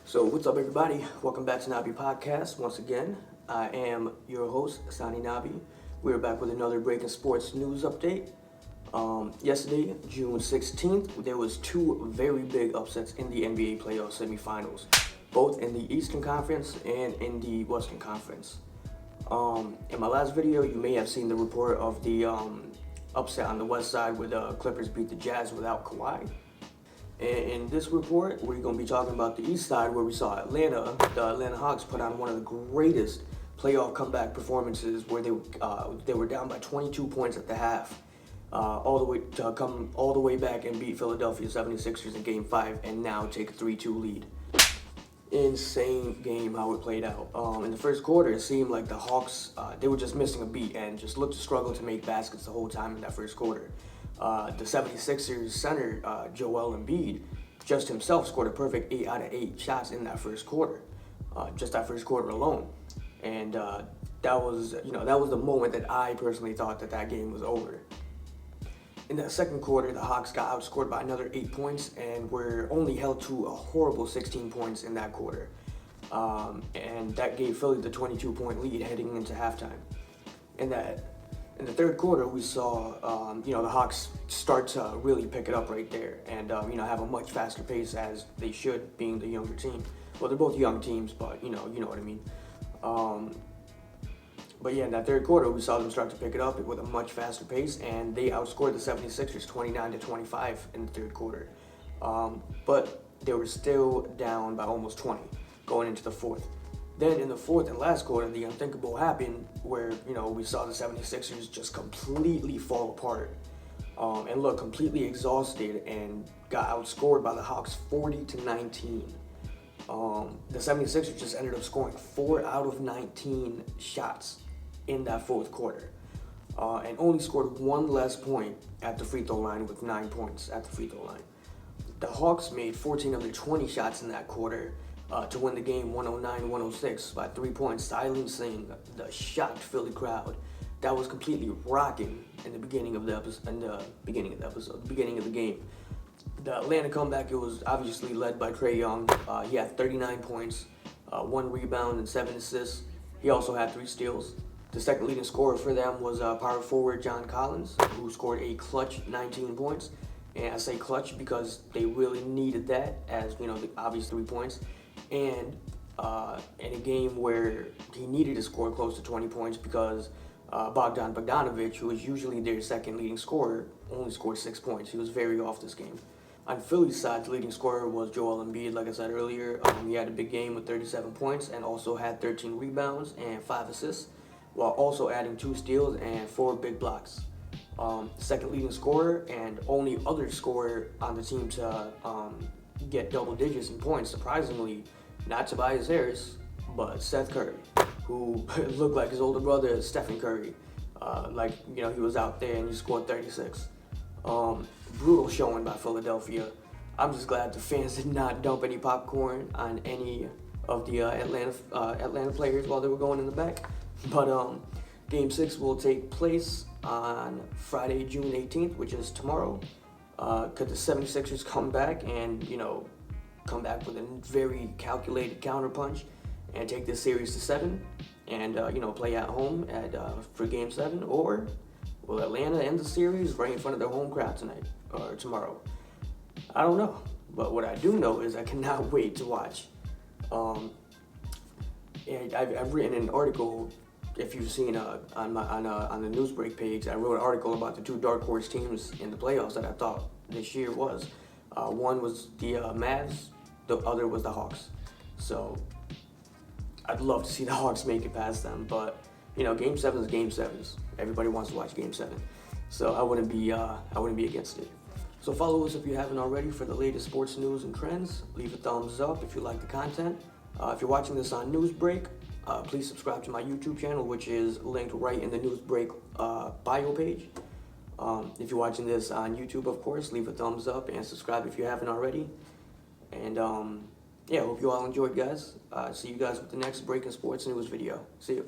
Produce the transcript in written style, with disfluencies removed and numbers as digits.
So what's up, everybody? Welcome back to Nabi Podcast. Once again, I am your host, Sani Nabi. We're back with another breaking sports news update. Yesterday, June 16th, there was two very big upsets in the NBA playoff semifinals, both in the Eastern Conference and in the Western Conference. In my last video, you may have seen the report of the upset on the West side where the Clippers beat the Jazz without Kawhi. In this report, we're going to be talking about the East side where we saw the Atlanta Hawks put on one of the greatest playoff comeback performances where they were down by 22 points at the half, all the way back and beat Philadelphia 76ers in Game 5 and now take a 3-2 lead. Insane game how it played out. In the first quarter, it seemed like the Hawks, they were just missing a beat and just looked to struggle to make baskets the whole time in that first quarter. The 76ers center, Joel Embiid, just himself scored a perfect 8 out of 8 shots in that first quarter, just that first quarter alone. And that was the moment that I personally thought that game was over. In that second quarter, the Hawks got outscored by another 8 points and were only held to a horrible 16 points in that quarter. And that gave Philly the 22-point lead heading into halftime. In the third quarter, we saw, the Hawks start to really pick it up right there and, have a much faster pace as they should, being the younger team. Well, they're both young teams, but, you know what I mean. But yeah, in that third quarter, we saw them start to pick it up with a much faster pace, and they outscored the 76ers 29-25 in the third quarter. But they were still down by almost 20 going into the fourth. Then in the fourth and last quarter, the unthinkable happened where, we saw the 76ers just completely fall apart and look completely exhausted and got outscored by the Hawks 40-19. The 76ers just ended up scoring 4 out of 19 shots in that fourth quarter and only scored one less point at the free throw line with 9 points at the free throw line. The Hawks made 14 of their 20 shots in that quarter to win the game 109-106 by 3 points, silencing the shocked Philly crowd that was completely rocking in the beginning of the beginning of the game. The Atlanta comeback, it was obviously led by Trae Young. He had 39 points, 1 rebound, and 7 assists. He also had 3 steals. The second leading scorer for them was power forward John Collins, who scored a clutch 19 points. And I say clutch because they really needed that, as the obvious 3 points. And in a game where he needed to score close to 20 points because Bogdan Bogdanovic, who is usually their second leading scorer, only scored 6 points. He was very off this game. On Philly's side, the leading scorer was Joel Embiid, like I said earlier. He had a big game with 37 points and also had 13 rebounds and 5 assists, while also adding 2 steals and 4 big blocks. Second leading scorer and only other scorer on the team to get double digits in points, surprisingly, not Tobias Harris, but Seth Curry, who looked like his older brother, Stephen Curry. He was out there and he scored 36. Brutal showing by Philadelphia. I'm just glad the fans did not dump any popcorn on any of the Atlanta players while they were going in the back. But Game 6 will take place on Friday, June 18th, which is tomorrow. Could the 76ers come back and, come back with a very calculated counterpunch and take this series to 7 and, play at home for Game 7? Or will Atlanta end the series right in front of their home crowd tonight or tomorrow? I don't know. But what I do know is I cannot wait to watch. And I've written an article, if you've seen on the NewsBreak page, I wrote an article about the 2 dark horse teams in the playoffs that I thought this year was. One was the Mavs, the other was the Hawks. So I'd love to see the Hawks make it past them, but Game 7 is Game 7s. Everybody wants to watch Game 7, so I wouldn't be against it. So follow us if you haven't already for the latest sports news and trends. Leave a thumbs up if you like the content. If you're watching this on NewsBreak, please subscribe to my YouTube channel, which is linked right in the NewsBreak bio page. If you're watching this on YouTube, of course, leave a thumbs up and subscribe if you haven't already. And hope you all enjoyed, guys. See you guys with the next breaking sports news video. See you.